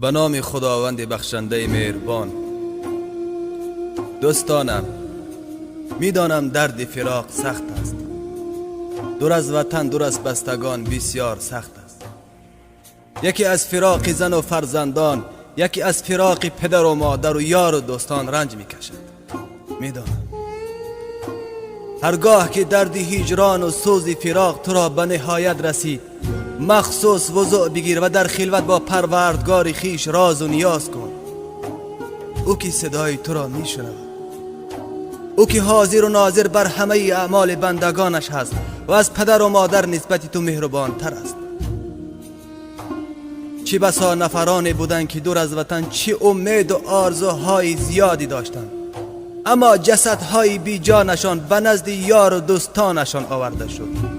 به نام خداوند بخشنده مهربان. دوستانم، میدانم درد فراق سخت است. دور از وطن، دور از بستگان بسیار سخت است. یکی از فراق زن و فرزندان، یکی از فراق پدر و مادر و یار و دوستان رنج میکشد. میدانم هرگاه که درد هجران و سوز فراق تو را به نهایت رسید، مخصوص وضوع بگیر و در خلوت با پروردگار خیش راز و نیاز کن. او که صدای تو را میشنود، او که حاضر و ناظر بر همه اعمال بندگانش هست و از پدر و مادر نسبت تو مهربان تر است. چه بسا نفرانی بودند که دور از وطن چه امید و آرزوهای زیادی داشتند، اما جسدهای بی جانشان به نزد یار و دوستانشان آورده شد.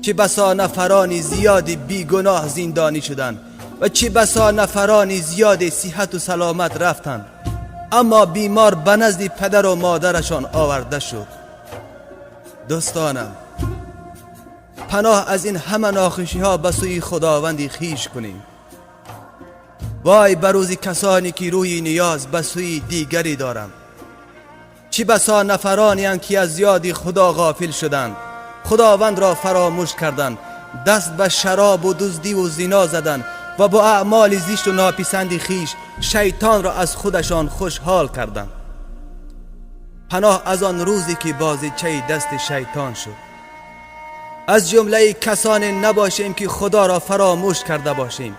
چه بسا نفرانی زیادی بی گناه زندانی شدند و چه بسا نفرانی زیادی صحت و سلامت رفتند، اما بیمار به نزد پدر و مادرشان آورده شد. دوستانم، پناه از این همه ناخوشی ها به سوی خداوندی خیش کنیم. وای بر روز کسانی که روی نیاز به سوی دیگری دارند. چه بسا نفرانی اند که از یاد خدا غافل شدند، خداوند را فراموش کردند، دست به شراب و دزدی و زنا زدند و با اعمال زشت و ناپسند خیش شیطان را از خودشان خوشحال کردند. پناه از آن روزی که بازیچه دست شیطان شد. از جمله کسانی نباشیم که خدا را فراموش کرده باشیم،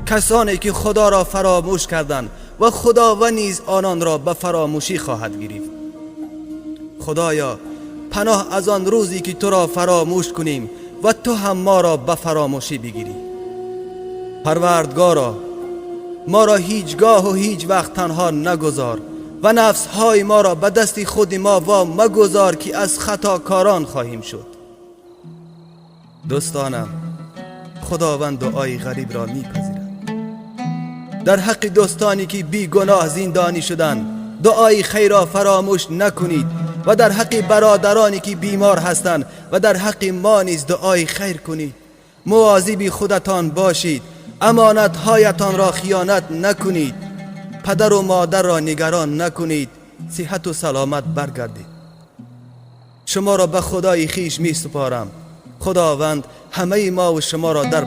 کسانی که خدا را فراموش کردند و خداوند نیز آنان را به فراموشی خواهد گرفت. خدایا، پناه از آن روزی که تو را فراموش کنیم و تو هم ما را به فراموشی بگیری. پروردگارا، ما را هیچگاه و هیچ وقت تنها نگذار و نفسهای ما را به دست خود ما مگذار که از خطاکاران خواهیم شد. دوستانم، خداوند دعای غریب را میپذیرد. در حق دوستانی که بی گناه زندانی شدند دعای خیر را فراموش نکنید و در حق برادرانی که بیمار هستند و در حق ما نیز دعای خیر کنید. مواظب خودتان باشید، امانتهایتان را خیانت نکنید، پدر و مادر را نگران نکنید، صحت و سلامت برگردید. شما را به خدای خیش می سپارم. خداوند همه ما و شما را در